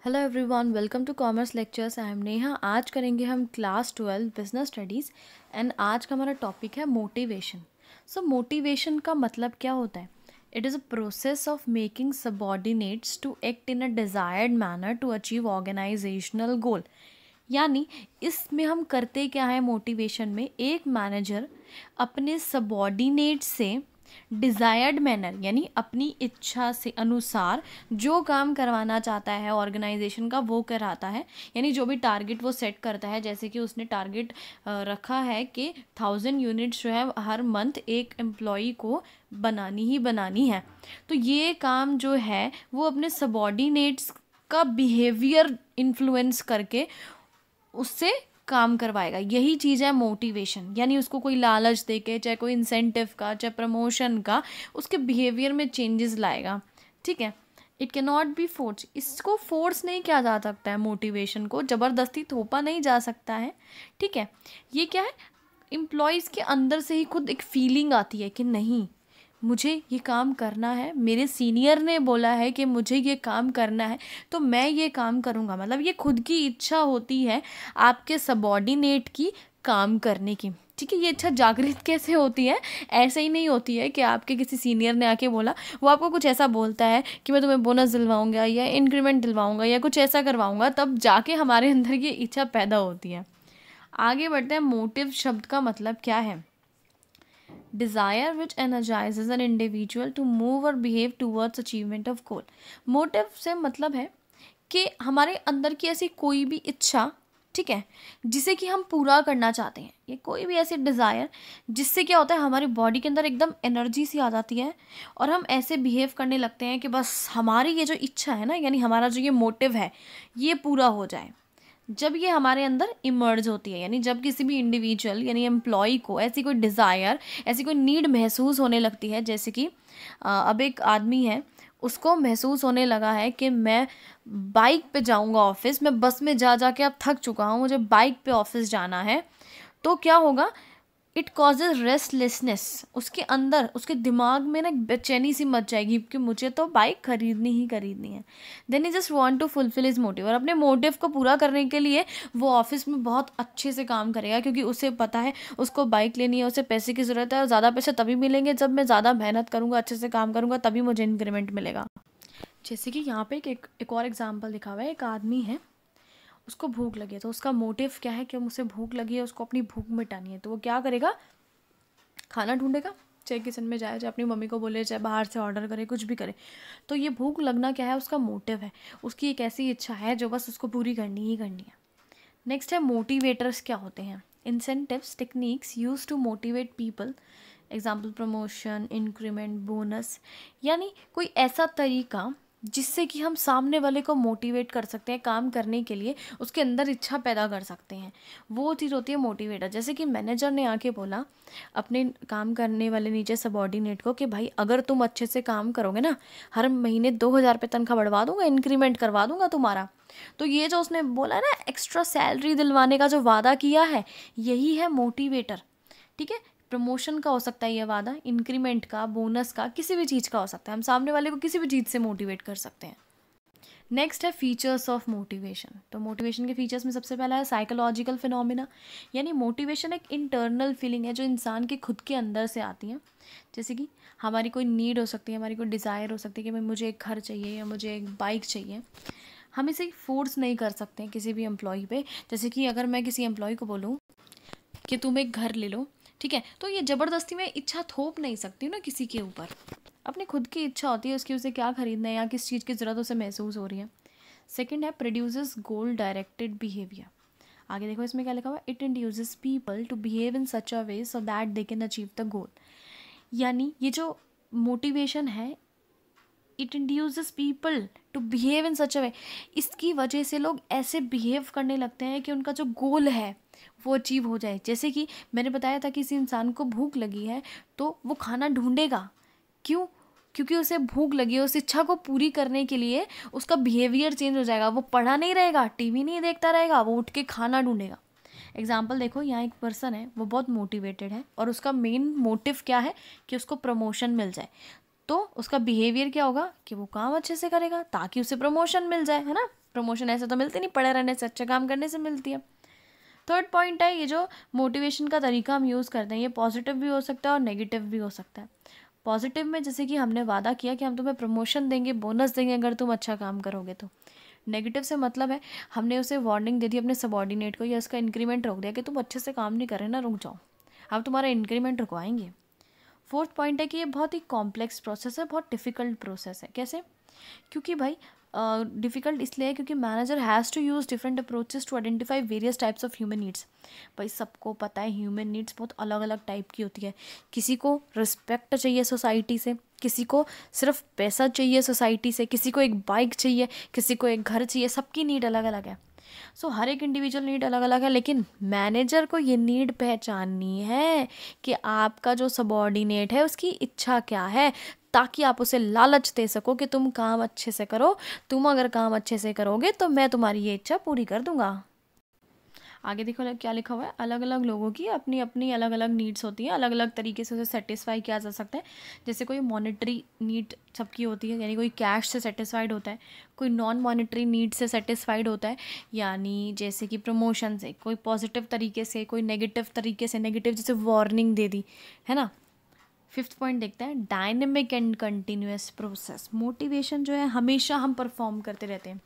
Hello everyone, welcome to commerce lectures. I am Neha. आज करेंगे हम क्लास 12 बिजनेस स्टडीज़ एंड आज का हमारा टॉपिक है मोटिवेशन। सो मोटिवेशन का मतलब क्या होता है? It is a process of making subordinates to act in a desired manner to achieve organisational goal. यानी इसमें हम करते क्या है, मोटिवेशन में एक मैनेजर अपने सबॉर्डिनेट से डिज़ायर्ड मैनर यानी अपनी इच्छा से अनुसार जो काम करवाना चाहता है ऑर्गेनाइजेशन का वो कराता है। यानी जो भी टारगेट वो सेट करता है, जैसे कि उसने टारगेट रखा है कि 1000 यूनिट्स जो है हर मंथ एक एम्प्लॉई को बनानी ही बनानी है, तो ये काम जो है वो अपने सबॉर्डिनेट्स का बिहेवियर इन्फ्लुएंस करके उससे काम करवाएगा। यही चीज़ है मोटिवेशन। यानी उसको कोई लालच देके, चाहे कोई इंसेंटिव का, चाहे प्रमोशन का, उसके बिहेवियर में चेंजेस लाएगा। ठीक है। It can not be force. इसको फोर्स नहीं किया जा सकता है, मोटिवेशन को ज़बरदस्ती थोपा नहीं जा सकता है। ठीक है। ये क्या है, एम्प्लॉयज़ के अंदर से ही खुद एक फीलिंग आती है कि नहीं, मुझे ये काम करना है, मेरे सीनियर ने बोला है कि मुझे ये काम करना है तो मैं ये काम करूँगा। मतलब ये खुद की इच्छा होती है आपके सबॉर्डिनेट की काम करने की। ठीक है। ये इच्छा जागृत कैसे होती है? ऐसे ही नहीं होती है कि आपके किसी सीनियर ने आके बोला, वो आपको कुछ ऐसा बोलता है कि मैं तुम्हें बोनस दिलवाऊंगा या इंक्रीमेंट दिलवाऊंगा या कुछ ऐसा करवाऊंगा, तब जाके हमारे अंदर ये इच्छा पैदा होती है। आगे बढ़ते हैं। मोटिव शब्द का मतलब क्या है? Desire which energizes an individual to move or behave towards achievement of goal। Motive से मतलब है कि हमारे अंदर की ऐसी कोई भी इच्छा, ठीक है, जिसे कि हम पूरा करना चाहते हैं। ये कोई भी ऐसी डिज़ायर जिससे क्या होता है, हमारी बॉडी के अंदर एकदम एनर्जी सी आ जाती है और हम ऐसे बिहेव करने लगते हैं कि बस हमारी ये जो इच्छा है ना, यानी हमारा जो ये मोटिव है, ये पूरा हो जाए। जब ये हमारे अंदर इमर्ज होती है, यानी जब किसी भी इंडिविजुअल यानी एम्प्लॉय को ऐसी कोई डिज़ायर, ऐसी कोई नीड महसूस होने लगती है, जैसे कि अब एक आदमी है, उसको महसूस होने लगा है कि मैं बाइक पे जाऊंगा ऑफिस, मैं बस में जा जा के अब थक चुका हूँ, मुझे बाइक पे ऑफिस जाना है, तो क्या होगा? It causes restlessness. उसके अंदर, उसके दिमाग में ना बेचैनी सी मच जाएगी कि मुझे तो बाइक खरीदनी ही खरीदनी है। Then he just want to fulfil his motive, और अपने मोटिव को पूरा करने के लिए वो ऑफिस में बहुत अच्छे से काम करेगा, क्योंकि उसे पता है उसको बाइक लेनी है, उसे पैसे की ज़रूरत है, और ज़्यादा पैसे तभी मिलेंगे जब मैं ज़्यादा मेहनत करूँगा, अच्छे से काम करूँगा, तभी मुझे इंक्रीमेंट मिलेगा। जैसे कि यहाँ पे एक और एग्जाम्पल दिखा हुआ है। एक आदमी है, उसको भूख लगी है, तो उसका मोटिव क्या है कि उसे भूख लगी है, उसको अपनी भूख मिटानी है, तो वो क्या करेगा? खाना ढूंढेगा, चाहे किचन में जाए, चाहे अपनी मम्मी को बोले, चाहे बाहर से ऑर्डर करे, कुछ भी करे। तो ये भूख लगना क्या है? उसका मोटिव है, उसकी एक ऐसी इच्छा है जो बस उसको पूरी करनी ही करनी है। नेक्स्ट है मोटिवेटर्स क्या होते हैं? Incentives techniques use to motivate people. Example promotion, increment, bonus. यानी कोई ऐसा तरीका जिससे कि हम सामने वाले को मोटिवेट कर सकते हैं काम करने के लिए, उसके अंदर इच्छा पैदा कर सकते हैं, वो चीज़ होती है मोटिवेटर। जैसे कि मैनेजर ने आके बोला अपने काम करने वाले नीचे सबॉर्डिनेट को कि भाई अगर तुम अच्छे से काम करोगे ना, हर महीने 2000 रुपये तनख्वाह बढ़वा दूंगा, इंक्रीमेंट करवा दूंगा तुम्हारा। तो ये जो उसने बोला है ना, एक्स्ट्रा सैलरी दिलवाने का जो वादा किया है, यही है मोटिवेटर। ठीक है। प्रमोशन का हो सकता है ये वादा, इंक्रीमेंट का, बोनस का, किसी भी चीज़ का हो सकता है। हम सामने वाले को किसी भी चीज़ से मोटिवेट कर सकते हैं। नेक्स्ट है फीचर्स ऑफ मोटिवेशन। तो मोटिवेशन के फीचर्स में सबसे पहला है साइकोलॉजिकल फिनोमिना। यानी मोटिवेशन एक इंटरनल फीलिंग है जो इंसान के खुद के अंदर से आती है। जैसे कि हमारी कोई नीड हो सकती है, हमारी कोई डिज़ायर हो सकती है कि भाई मुझे एक घर चाहिए या मुझे एक बाइक चाहिए। हम इसे फोर्स नहीं कर सकते हैं किसी भी एम्प्लॉय पे। जैसे कि अगर मैं किसी एम्प्लॉय को बोलूँ कि तुम एक घर ले लो, ठीक है, तो ये ज़बरदस्ती में इच्छा थोप नहीं सकती ना किसी के ऊपर। अपनी खुद की इच्छा होती है उसकी, उसे क्या खरीदना है या किस चीज़ की ज़रूरत उसे महसूस हो रही है। सेकंड है प्रोड्यूसेस गोल डायरेक्टेड बिहेवियर। आगे देखो इसमें क्या लिखा हुआ है, it induces people to behave in such a way so that they can achieve the goal. यानी ये जो मोटिवेशन है, it induces people to behave in such a way, इसकी वजह से लोग ऐसे बिहेव करने लगते हैं कि उनका जो गोल है वो अचीव हो जाए। जैसे कि मैंने बताया था, किसी इंसान को भूख लगी है तो वो खाना ढूंढेगा। क्यों? क्योंकि उसे भूख लगी है, उस इच्छा को पूरी करने के लिए उसका बिहेवियर चेंज हो जाएगा। वो पढ़ा नहीं रहेगा, टीवी नहीं देखता रहेगा, वो उठ के खाना ढूंढेगा। एग्जाम्पल देखो, यहाँ एक पर्सन है, वो बहुत मोटिवेटेड है और उसका मेन मोटिव क्या है कि उसको प्रमोशन मिल जाए। तो उसका बिहेवियर क्या होगा कि वो काम अच्छे से करेगा ताकि उसे प्रमोशन मिल जाए, है ना। प्रमोशन ऐसे तो मिलती नहीं, पड़े रहने से अच्छा काम करने से मिलती है। थर्ड पॉइंट है, ये जो मोटिवेशन का तरीका हम यूज़ करते हैं ये पॉजिटिव भी हो सकता है और नेगेटिव भी हो सकता है। पॉजिटिव में जैसे कि हमने वादा किया कि हम तुम्हें प्रमोशन देंगे, बोनस देंगे अगर तुम अच्छा काम करोगे तो। नेगेटिव से मतलब है हमने उसे वार्निंग दे दी अपने सबॉर्डिनेट को, या उसका इंक्रीमेंट रोक दिया कि तुम अच्छे से काम नहीं कर रहे ना, रुक जाओ, अब तुम्हारा इंक्रीमेंट रुकवाएंगे। फोर्थ पॉइंट है कि ये बहुत ही कॉम्प्लेक्स प्रोसेस है, बहुत डिफ़िकल्ट प्रोसेस है। कैसे? क्योंकि भाई डिफ़िकल्ट इसलिए है क्योंकि manager has to use different approaches to identify various types of human needs. भाई सबको पता है ह्यूमन नीड्स बहुत अलग अलग टाइप की होती है। किसी को रिस्पेक्ट चाहिए सोसाइटी से, किसी को सिर्फ पैसा चाहिए सोसाइटी से, किसी को एक बाइक चाहिए, किसी को एक घर चाहिए, सबकी नीड अलग अलग है। सो हर एक इंडिविजुअल नीड अलग अलग है, लेकिन मैनेजर को ये नीड पहचाननी है कि आपका जो सबॉर्डिनेट है उसकी इच्छा क्या है, ताकि आप उसे लालच दे सको कि तुम काम अच्छे से करो। तुम अगर काम अच्छे से करोगे तो मैं तुम्हारी ये इच्छा पूरी कर दूंगा। आगे देखो क्या लिखा हुआ है, अलग अलग लोगों की अपनी अपनी अलग अलग नीड्स होती हैं, अलग अलग तरीके से उसे सेटिस्फाई किया जा सकता है। जैसे कोई मॉनेटरी नीड सबकी होती है, यानी कोई कैश से सेटिस्फाइड होता है, कोई नॉन मॉनेटरी नीड से सेटिस्फाइड होता है, यानी जैसे कि प्रमोशन से, कोई पॉजिटिव तरीके से, कोई नेगेटिव तरीके से। नेगेटिव जैसे वार्निंग दे दी, है ना। फिफ्थ पॉइंट देखते हैं, dynamic and continuous process. Motivation जो है हमेशा हम परफॉर्म करते रहते हैं।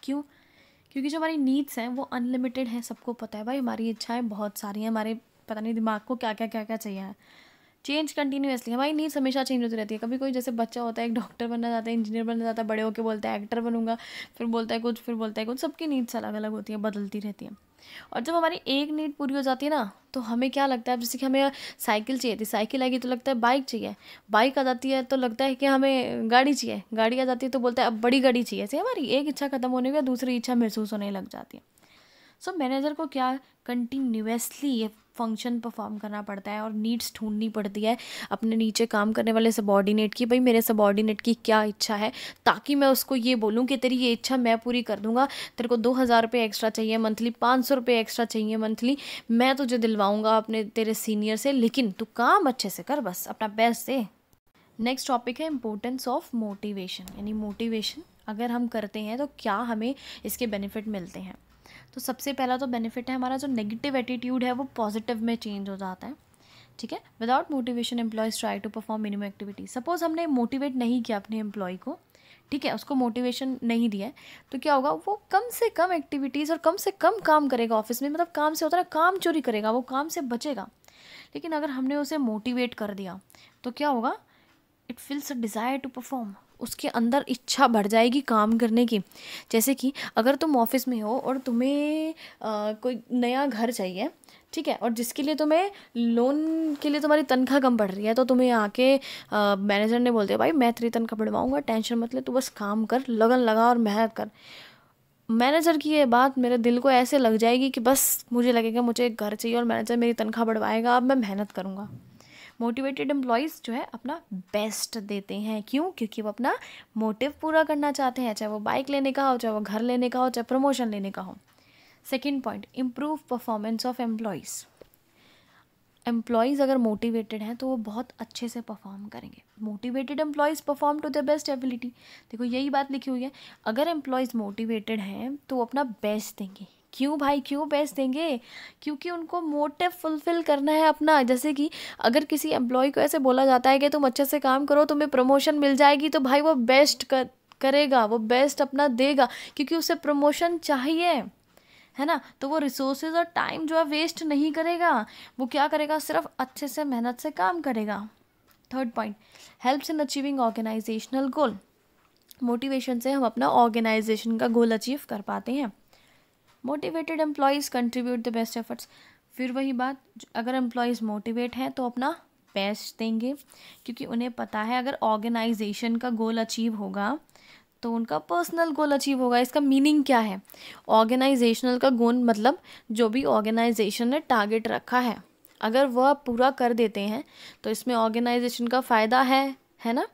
क्यों? क्योंकि जो हमारी नीड्स हैं वो अनलिमिटेड हैं, सबको पता है भाई, हमारी इच्छाएं बहुत सारी हैं, हमारे पता नहीं दिमाग को क्या क्या क्या क्या चाहिए है। चेंज कंटिन्यूसली, हमारी नीड्स हमेशा चेंज होती रहती है। कभी कोई जैसे बच्चा होता है, एक डॉक्टर बनना चाहता है, इंजीनियर बनना चाहता है, बड़े होकर बोलता है एक्टर बनूंगा, फिर बोलता है कुछ, फिर बोलता है कुछ। सबकी नीड्स अलग अलग होती हैं, बदलती रहती हैं। और जब हमारी एक नीड पूरी हो जाती है ना, तो हमें क्या लगता है, जैसे कि हमें साइकिल चाहिए थी, साइकिल आएगी तो लगता है बाइक चाहिए, बाइक आ जाती है तो लगता है कि हमें गाड़ी चाहिए, गाड़ी आ जाती है तो बोलता है अब बड़ी गाड़ी चाहिए। ऐसे हमारी एक इच्छा खत्म होने के बाद दूसरी इच्छा महसूस होने लग जाती है। सो मैनेजर को क्या कंटिन्यूसली ये फंक्शन परफॉर्म करना पड़ता है और नीड्स ढूंढनी पड़ती है अपने नीचे काम करने वाले सबॉर्डिनेट की। भाई मेरे सबॉर्डिनेट की क्या इच्छा है, ताकि मैं उसको ये बोलूँ कि तेरी ये इच्छा मैं पूरी कर दूंगा। तेरे को 2,000 रुपये एक्स्ट्रा चाहिए मंथली, 500 रुपये एक्स्ट्रा चाहिए मंथली, मैं तुझे दिलवाऊंगा अपने तेरे सीनियर से, लेकिन तू काम अच्छे से कर, बस अपना बेस्ट दे। नेक्स्ट टॉपिक है इम्पोर्टेंस ऑफ मोटिवेशन, यानी मोटिवेशन अगर हम करते हैं तो क्या हमें इसके बेनिफिट मिलते हैं। तो सबसे पहला तो बेनिफिट है, हमारा जो नेगेटिव एटीट्यूड है वो पॉजिटिव में चेंज हो जाता है। ठीक है, without motivation employees try to perform minimum activity. Suppose हमने मोटिवेट नहीं किया अपने एम्प्लॉय को, ठीक है, उसको मोटिवेशन नहीं दिया है, तो क्या होगा, वो कम से कम एक्टिविटीज़ और कम से कम काम करेगा ऑफिस में। मतलब काम से होता है काम चोरी करेगा, वो काम से बचेगा। लेकिन अगर हमने उसे मोटिवेट कर दिया तो क्या होगा, it feels a desire to perform, उसके अंदर इच्छा बढ़ जाएगी काम करने की। जैसे कि अगर तुम ऑफिस में हो और तुम्हें कोई नया घर चाहिए, ठीक है, और जिसके लिए तुम्हें लोन के लिए तुम्हारी तनख्वाह कम पड़ रही है, तो तुम्हें आके मैनेजर ने बोल दिया भाई मैं तेरी तनख्वाह बढ़वाऊंगा, टेंशन मत ले, तू बस काम कर, लगन लगा और मेहनत कर। मैनेजर की ये बात मेरे दिल को ऐसे लग जाएगी कि बस मुझे लगेगा मुझे एक घर चाहिए और मैनेजर मेरी तनख्वाह बढ़वाएगा, अब मैं मेहनत करूँगा। मोटिवेटेड एम्प्लॉयज़ जो है अपना बेस्ट देते हैं। क्यों? क्योंकि वो अपना मोटिव पूरा करना चाहते हैं, चाहे वो बाइक लेने का हो, चाहे वो घर लेने का हो, चाहे प्रमोशन लेने का हो। Second point, improve performance of employees. Employees अगर मोटिवेटेड हैं तो वो बहुत अच्छे से परफॉर्म करेंगे। Motivated employees perform to their best ability. देखो यही बात लिखी हुई है, अगर एम्प्लॉयज़ मोटिवेटेड हैं तो वो अपना बेस्ट देंगे। क्यों भाई, क्यों बेस्ट देंगे? क्योंकि उनको मोटिव फुलफिल करना है अपना। जैसे कि अगर किसी एम्प्लॉय को ऐसे बोला जाता है कि तुम अच्छे से काम करो तुम्हें प्रमोशन मिल जाएगी, तो भाई वो बेस्ट करेगा, वो बेस्ट अपना देगा, क्योंकि उसे प्रमोशन चाहिए, है ना। तो वो रिसोर्सेज और टाइम जो है वेस्ट नहीं करेगा, वो क्या करेगा, सिर्फ अच्छे से मेहनत से काम करेगा। Third point, helps in achieving organisational goal. Motivation से हम अपना ऑर्गेनाइजेशन का गोल अचीव कर पाते हैं। Motivated employees contribute the best efforts. फिर वही बात, अगर एम्प्लॉयज़ मोटिवेट हैं तो अपना बेस्ट देंगे, क्योंकि उन्हें पता है अगर ऑर्गेनाइजेशन का गोल अचीव होगा तो उनका पर्सनल गोल अचीव होगा। इसका मीनिंग क्या है, ऑर्गेनाइजेशनल का गोल मतलब जो भी ऑर्गेनाइजेशन ने टारगेट रखा है, अगर वह पूरा कर देते हैं तो इसमें ऑर्गेनाइजेशन का फ़ायदा है ना।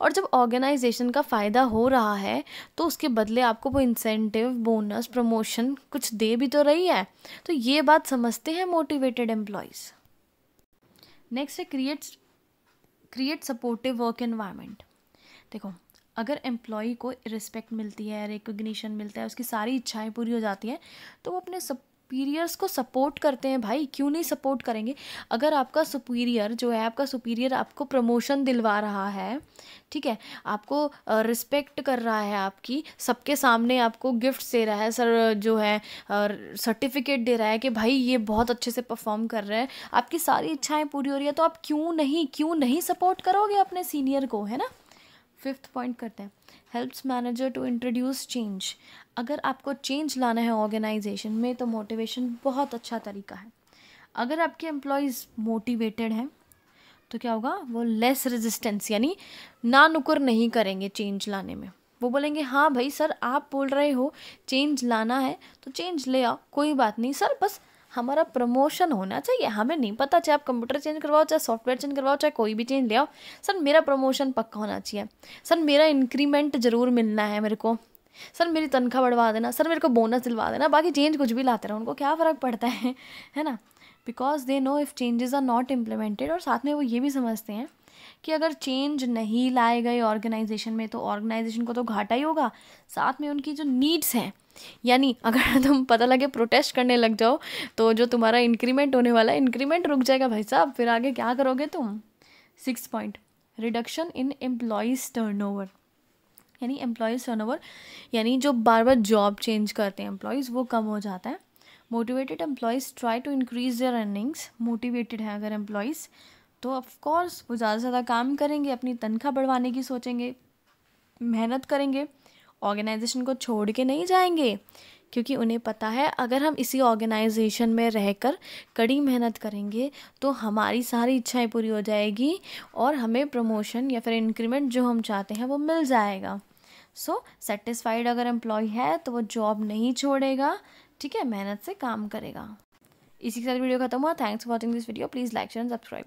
और जब ऑर्गेनाइजेशन का फ़ायदा हो रहा है तो उसके बदले आपको वो इंसेंटिव, बोनस, प्रमोशन कुछ दे भी तो रही है। तो ये बात समझते हैं मोटिवेटेड एम्प्लॉयज़। नेक्स्ट है क्रिएट सपोर्टिव वर्क एनवायरनमेंट। देखो अगर एम्प्लॉई को रिस्पेक्ट मिलती है, रिकॉग्निशन मिलता है, उसकी सारी इच्छाएं पूरी हो जाती हैं, तो वो अपने सुपीरियर्स को सपोर्ट करते हैं। भाई क्यों नहीं सपोर्ट करेंगे? अगर आपका सुपीरियर जो है, आपका सुपीरियर आपको प्रमोशन दिलवा रहा है, ठीक है, आपको रिस्पेक्ट कर रहा है, आपकी सबके सामने आपको गिफ्ट दे रहा है, सर जो है सर्टिफिकेट दे रहा है कि भाई ये बहुत अच्छे से परफॉर्म कर रहे हैं, आपकी सारी इच्छाएं पूरी हो रही है, तो आप क्यों नहीं सपोर्ट करोगे अपने सीनियर को, है ना। 5th पॉइंट करते हैं, helps manager to introduce change. अगर आपको चेंज लाना है ऑर्गेनाइजेशन में तो मोटिवेशन बहुत अच्छा तरीका है। अगर आपके एम्प्लॉयज़ मोटिवेटेड हैं तो क्या होगा, वो लेस रेजिस्टेंस यानी ना नुकुर नहीं करेंगे चेंज लाने में। वो बोलेंगे हाँ भाई सर आप बोल रहे हो चेंज लाना है तो चेंज ले आओ, कोई बात नहीं सर, बस हमारा प्रमोशन होना चाहिए, हमें नहीं पता चाहे आप कंप्यूटर चेंज करवाओ, चाहे सॉफ्टवेयर चेंज करवाओ, चाहे कोई भी चेंज ले आओ, सर मेरा प्रमोशन पक्का होना चाहिए, सर मेरा इंक्रीमेंट ज़रूर मिलना है मेरे को, सर मेरी तनख्वाह बढ़वा देना, सर मेरे को बोनस दिलवा देना, बाकी चेंज कुछ भी लाते रहो, उनको क्या फ़र्क पड़ता है ना। Because they know if changes are not implemented, और साथ में वो ये भी समझते हैं कि अगर चेंज नहीं लाए गए ऑर्गेनाइजेशन में तो ऑर्गेनाइजेशन को तो घाटा ही होगा, साथ में उनकी जो नीड्स हैं, यानी अगर तुम पता लगे प्रोटेस्ट करने लग जाओ तो जो तुम्हारा इंक्रीमेंट होने वाला है, इंक्रीमेंट रुक जाएगा भाई साहब, फिर आगे क्या करोगे तुम। 6th point, reduction in employees turnover. यानी जो बार बार जॉब चेंज करते हैं एम्प्लॉयज़, वो कम हो जाता है। Motivated employees try to increase their earnings. Motivated है अगर एम्प्लॉयज़ तो ऑफकोर्स वो ज़्यादा से ज़्यादा काम करेंगे, अपनी तनख्वाह बढ़वाने की सोचेंगे, मेहनत करेंगे, ऑर्गेनाइजेशन को छोड़ के नहीं जाएंगे, क्योंकि उन्हें पता है अगर हम इसी ऑर्गेनाइजेशन में रहकर कड़ी मेहनत करेंगे तो हमारी सारी इच्छाएं पूरी हो जाएगी और हमें प्रमोशन या फिर इंक्रीमेंट जो हम चाहते हैं वो मिल जाएगा। सो सेटिस्फाइड अगर एम्प्लॉय है तो वो जॉब नहीं छोड़ेगा, ठीक है, मेहनत से काम करेगा। इसी के साथ वीडियो खत्म हुआ। Thanks for watching this video. Please like share and subscribe.